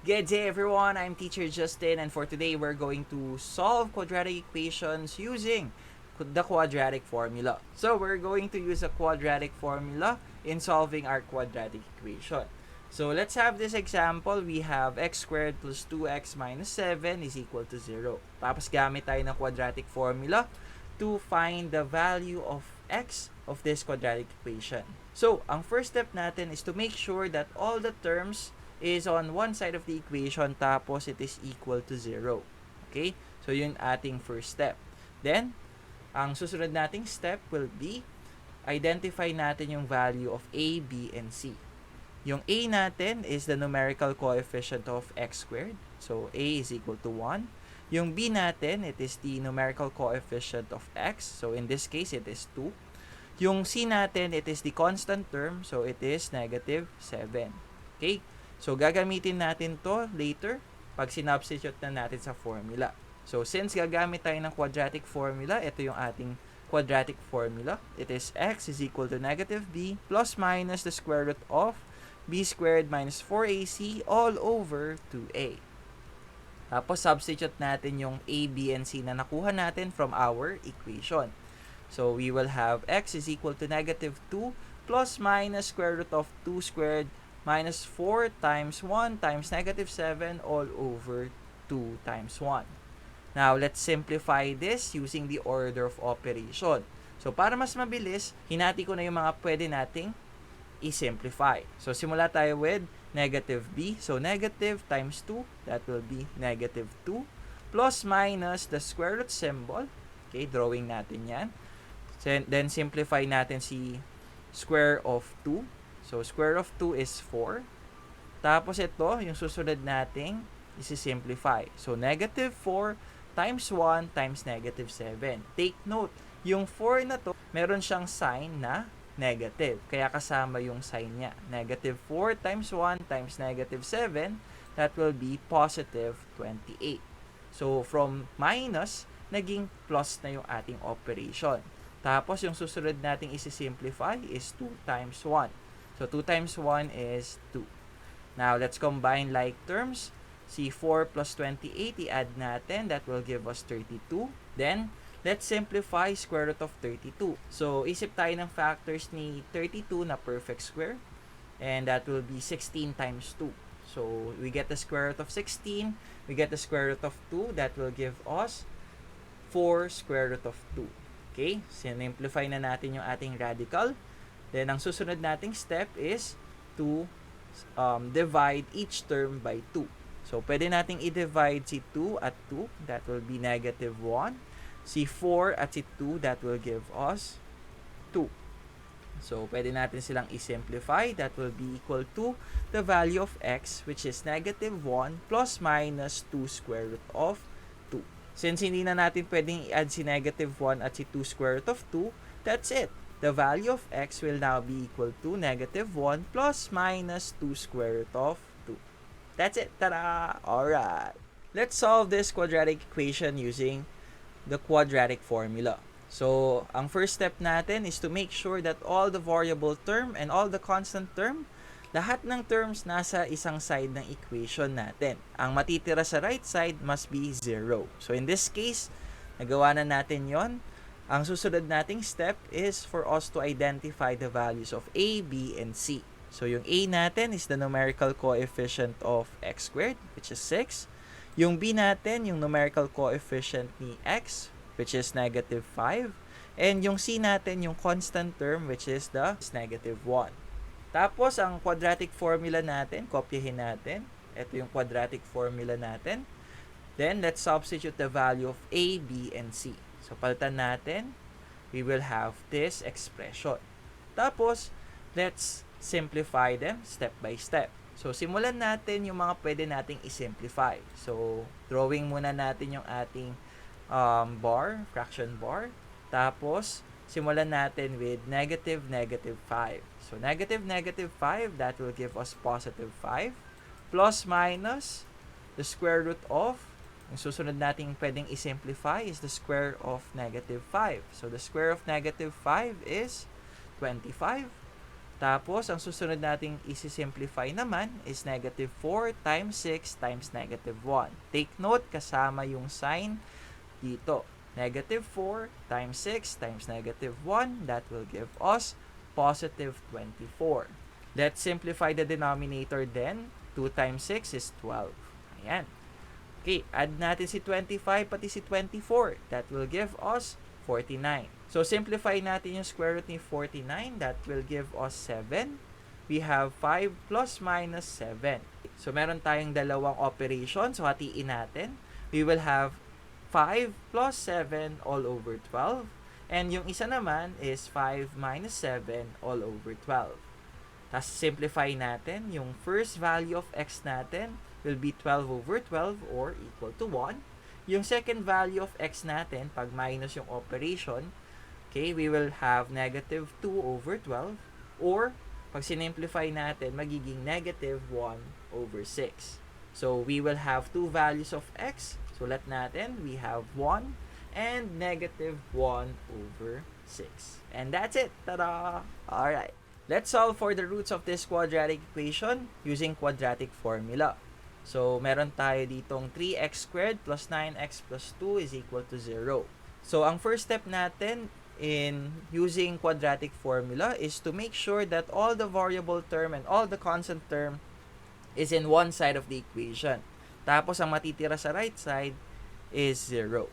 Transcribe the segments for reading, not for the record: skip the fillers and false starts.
Good day everyone, I'm Teacher Justin, and for today we're going to solve quadratic equations using the quadratic formula. So we're going to use a quadratic formula in solving our quadratic equation. So let's have this example. We have x squared plus 2x minus 7 is equal to 0. Tapos gamit tayo ng quadratic formula to find the value of x of this quadratic equation. So ang first step natin is to make sure that all the terms is on one side of the equation, tapos it is equal to 0. Okay? So, yun ating first step. Then, ang susunod nating step will be identify natin yung value of a, b, and c. Yung a natin is the numerical coefficient of x squared. So, a is equal to 1. Yung b natin, it is the numerical coefficient of x. So, in this case, it is 2. Yung c natin, it is the constant term. So, it is negative 7. Okay? So, gagamitin natin to later pag sinubstitute na natin sa formula. So, since gagamit tayo ng quadratic formula, ito yung ating quadratic formula. It is x is equal to negative b plus minus the square root of b squared minus 4ac all over 2a. Tapos, substitute natin yung a, b, and c na nakuha natin from our equation. So, we will have x is equal to negative 2 plus minus square root of 2 squared minus 4 times 1 times negative 7 all over 2 times 1. Now, let's simplify this using the order of operation. So, para mas mabilis, hinati ko na yung mga pwede nating i-simplify. So, simula tayo with negative b. So, negative times 2, that will be negative 2 plus minus the square root symbol. Okay, drawing natin yan. Then, simplify natin si square of 2. So, square of 2 is 4. Tapos ito, yung susunod nating isi-simplify. So, negative 4 times 1 times negative 7. Take note, yung 4 na to, meron siyang sign na negative. Kaya kasama yung sign niya. Negative 4 times 1 times negative 7, that will be positive 28. So, from minus, naging plus na yung ating operation. Tapos, yung susunod nating isi-simplify is 2 times 1. So, 2 times 1 is 2. Now, let's combine like terms. Si 4 plus 28, i-add natin. That will give us 32. Then, let's simplify square root of 32. So, isip tayo ng factors ni 32 na perfect square. And that will be 16 times 2. So, we get the square root of 16. We get the square root of 2. That will give us 4 square root of 2. Okay? Simplify na natin yung ating radical. Then, ang susunod nating step is to divide each term by 2. So, pwede nating i-divide si 2 at 2. That will be negative 1. Si 4 at si 2, that will give us 2. So, pwede natin silang i-simplify. That will be equal to the value of x, which is negative 1 plus minus 2 square root of 2. Since hindi na natin pwedeng i-add si negative 1 at si 2 square root of 2, that's it. The value of x will now be equal to negative 1 plus minus 2 square root of 2. That's it. Ta-da! Alright. Let's solve this quadratic equation using the quadratic formula. So, ang first step natin is to make sure that all the variable term and all the constant term, lahat ng terms nasa isang side ng equation natin. Ang matitira sa right side must be 0. So, in this case, nagawa na natin yon. Ang susunod nating step is for us to identify the values of a, b, and c. So, yung a natin is the numerical coefficient of x squared, which is 6. Yung b natin, yung numerical coefficient ni x, which is negative 5. And yung c natin, yung constant term, which is the negative 1. Tapos, ang quadratic formula natin, kopyahin natin. Ito yung quadratic formula natin. Then, let's substitute the value of a, b, and c. So, palitan natin, we will have this expression. Tapos, let's simplify them step by step. So, simulan natin yung mga pwede nating i-simplify. So, drawing muna natin yung ating bar, fraction bar. Tapos, simulan natin with negative 5. So, negative 5, that will give us positive 5. Plus minus the square root of, yung susunod nating pwedeng i-simplify is the square of negative 5. So, the square of negative 5 is 25. Tapos, ang susunod nating isi-simplify naman is negative 4 times 6 times negative 1. Take note, kasama yung sign dito. Negative 4 times 6 times negative 1, that will give us positive 24. Let's simplify the denominator then. 2 times 6 is 12. Ayan. Okay, add natin si 25 pati si 24. That will give us 49. So, simplify natin yung square root ni 49. That will give us 7. We have 5 plus minus 7. So, meron tayong dalawang operation. So, hatiin natin. We will have 5 plus 7 all over 12. And yung isa naman is 5 minus 7 all over 12. Tapos, simplify natin. Yung first value of x natin will be 12 over 12 or equal to 1. Yung second value of x natin, pag minus yung operation, okay, we will have negative 2 over 12. Or, pag sinimplify natin, magiging negative 1 over 6. So, we will have two values of x. Sulat natin, we have 1 and negative 1 over 6. And that's it. Ta-da! Alright. Let's solve for the roots of this quadratic equation using quadratic formula. So, meron tayo ditong 3x squared plus 9x plus 2 is equal to 0. So, ang first step natin in using quadratic formula is to make sure that all the variable term and all the constant term is in one side of the equation. Tapos, ang matitira sa right side is 0.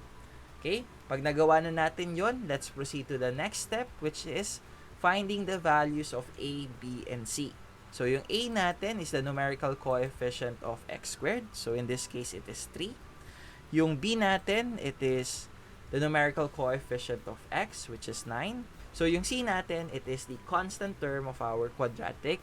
Okay? Pag nagawa na natin yon, let's proceed to the next step, which is finding the values of a, b, and c. So, yung a natin is the numerical coefficient of x squared. So, in this case, it is 3. Yung b natin, it is the numerical coefficient of x, which is 9. So, yung c natin, it is the constant term of our quadratic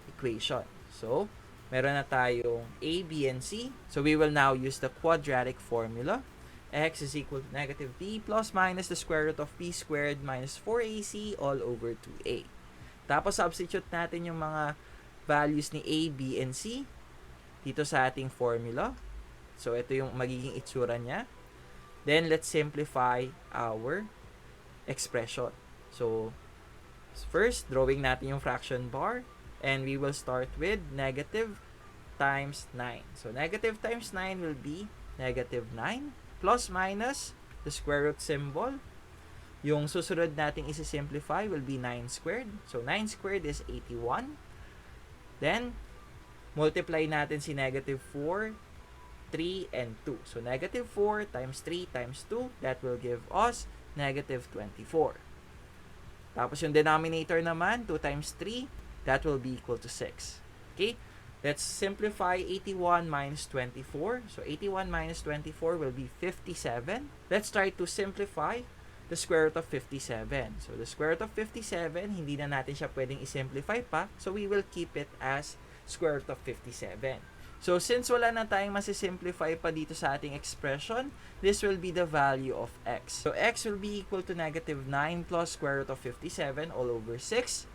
equation. So, meron na tayong a, b, and c. So, we will now use the quadratic formula. X is equal to negative b plus minus the square root of b squared minus 4ac all over 2a. Tapos, substitute natin yung mga values ni a, b, and c dito sa ating formula. So, ito yung magiging itsura niya. Then, let's simplify our expression. So, first, drawing natin yung fraction bar. And we will start with negative times 9. So, negative times 9 will be negative 9 plus minus the square root symbol. Yung susunod nating isi-simplify will be 9 squared. So, 9 squared is 81. Then, multiply natin si negative 4, 3, and 2. So, negative 4 times 3 times 2, that will give us negative 24. Tapos, yung denominator naman, 2 times 3, that will be equal to 6. Okay? Let's simplify 81 minus 24. So, 81 minus 24 will be 57. Let's try to simplify the square root of 57. So, the square root of 57, hindi na natin siya pwedeng i-simplify pa. So, we will keep it as square root of 57. So, since wala na tayong masisimplify pa dito sa ating expression, this will be the value of x. So, x will be equal to negative 9 plus square root of 57 all over 6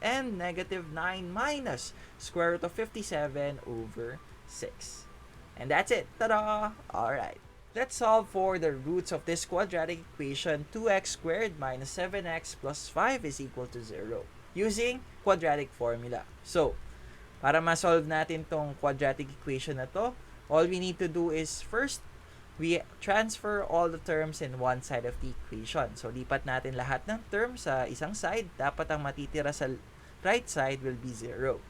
and negative 9 minus square root of 57 over 6. And that's it. Ta-da! Alright. Let's solve for the roots of this quadratic equation. 2x squared minus 7x plus 5 is equal to 0 using quadratic formula. So, para ma-solve natin tong quadratic equation na to, all we need to do is first, we transfer all the terms in one side of the equation. So, lipat natin lahat ng terms sa isang side. Dapat ang matitira sa right side will be 0.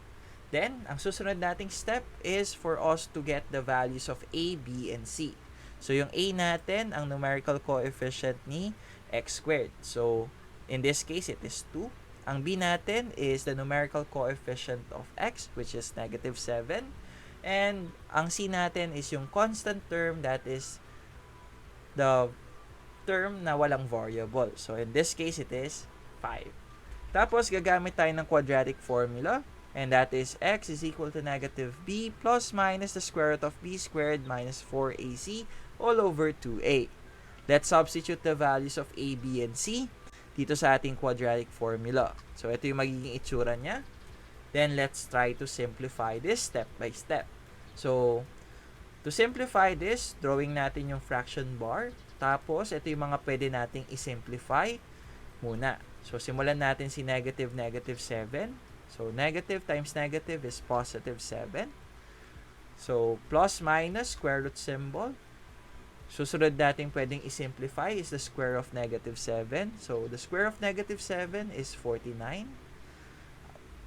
Then, ang susunod nating step is for us to get the values of a, b, and c. So, yung a natin, ang numerical coefficient ni x squared. So, in this case, it is 2. Ang b natin is the numerical coefficient of x, which is negative 7. And ang c natin is yung constant term, that is the term na walang variable. So, in this case, it is 5. Tapos, gagamit tayo ng quadratic formula. And that is x is equal to negative b plus minus the square root of b squared minus 4ac all over 2a. Let's substitute the values of a, b, and c dito sa ating quadratic formula. So, ito yung magiging itsura niya. Then, let's try to simplify this step by step. So, to simplify this, drawing natin yung fraction bar. Tapos, ito yung mga pwede nating isimplify muna. So, simulan natin si negative 7. So, negative times negative is positive 7. So, plus minus square root symbol. Susunod natin pwedeng i-simplify is the square of negative 7. So, the square of negative 7 is 49.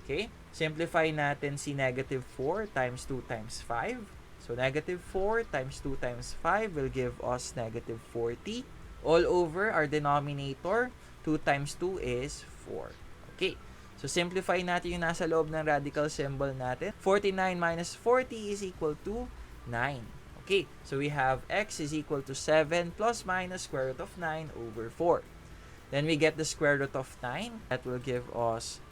Okay? Simplify natin si negative 4 times 2 times 5. So, negative 4 times 2 times 5 will give us negative 40. All over our denominator, 2 times 2 is 4. Okay. So, simplify natin yung nasa loob ng radical symbol natin. 49 minus 40 is equal to 9. Okay, so we have x is equal to 7 plus minus square root of 9 over 4. Then we get the square root of 9. That will give us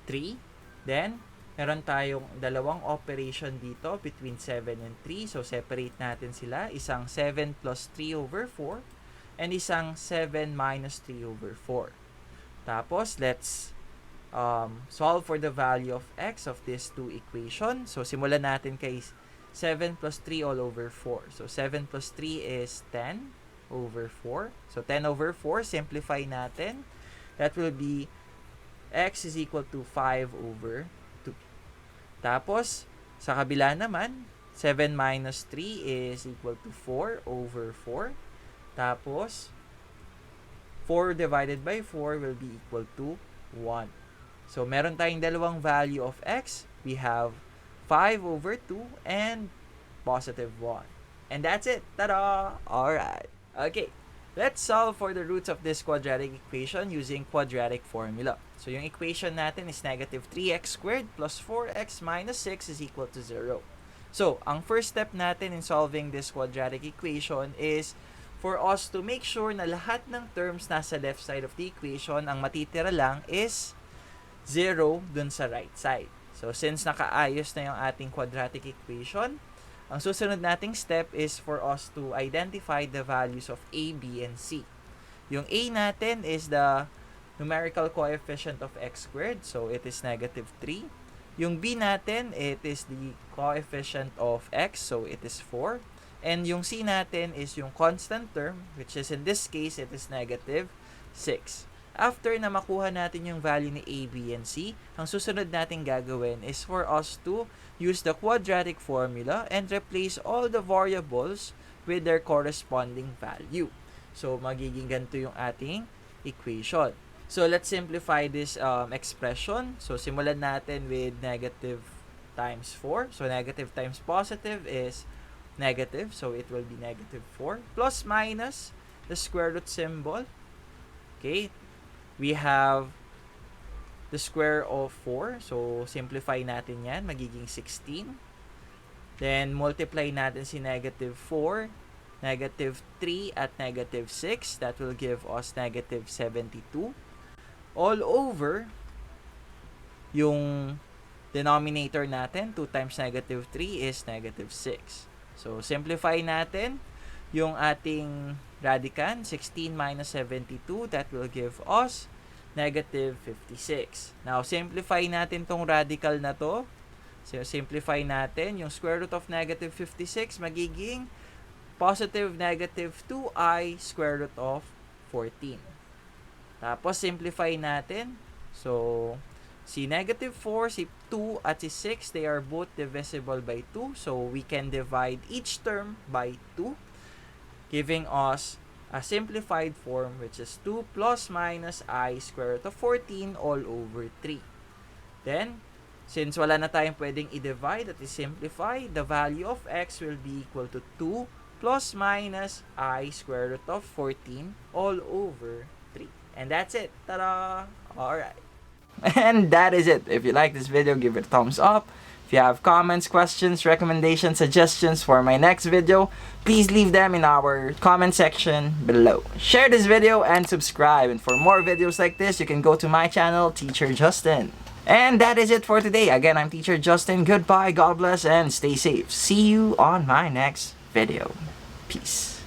3. Then, meron tayong dalawang operation dito between 7 and 3. So, separate natin sila. Isang 7 plus 3 over 4 and isang 7 minus 3 over 4. Tapos, let's solve for the value of x of these two equations. So, simulan natin kay 7 plus 3 all over 4. So, 7 plus 3 is 10 over 4. So, 10 over 4, simplify natin. That will be x is equal to 5 over 2. Tapos, sa kabila naman, 7 minus 3 is equal to 4 over 4. Tapos, 4 divided by 4 will be equal to 1. So, meron tayong dalawang value of x. We have 5 over 2 and positive 1. And that's it. Ta-da! Alright. Okay. Let's solve for the roots of this quadratic equation using quadratic formula. So, yung equation natin is negative 3x squared plus 4x minus 6 is equal to 0. So, ang first step natin in solving this quadratic equation is for us to make sure na lahat ng terms nasa left side of the equation, ang matitira lang is 0 dun sa right side. So, since nakaayos na yung ating quadratic equation, ang susunod nating step is for us to identify the values of a, b, and c. Yung a natin is the numerical coefficient of x squared. So, it is negative 3. Yung b natin, it is the coefficient of x. So, it is 4. And yung c natin is yung constant term, which is in this case, it is negative 6. After na makuha natin yung value ni a, b, and c, ang susunod natin gagawin is for us to use the quadratic formula and replace all the variables with their corresponding value. So, magiging ganito yung ating equation. So, let's simplify this expression. So, simulan natin with negative times 4. So, negative times positive is negative. So, it will be negative 4. Plus minus the square root symbol. Okay. We have the square of 4. So, simplify natin yan. Magiging 16. Then, multiply natin si negative 4, negative 3, at negative 6. That will give us negative 72. All over, yung denominator natin, 2 times negative 3 is negative 6. So, simplify natin yung ating radicand, 16 minus 72, that will give us negative 56. Now, simplify natin tong radical na to. So, simplify natin. Yung square root of negative 56 magiging positive negative 2i square root of 14. Tapos, simplify natin. So, si negative 4, si 2, at si 6, they are both divisible by 2. So, we can divide each term by 2, giving us a simplified form which is 2 plus minus I square root of 14 all over 3. Then, since wala na tayong pwedeng i-divide at i-simplify, the value of x will be equal to 2 plus minus I square root of 14 all over 3. And that's it. Ta-da! Alright. And that is it. If you like this video, give it a thumbs up. If you have comments, questions, recommendations, suggestions for my next video, please leave them in our comment section below. Share this video and subscribe. And for more videos like this, you can go to my channel, Teacher Justin. And that is it for today. Again, I'm Teacher Justin. Goodbye, God bless, and stay safe. See you on my next video. Peace.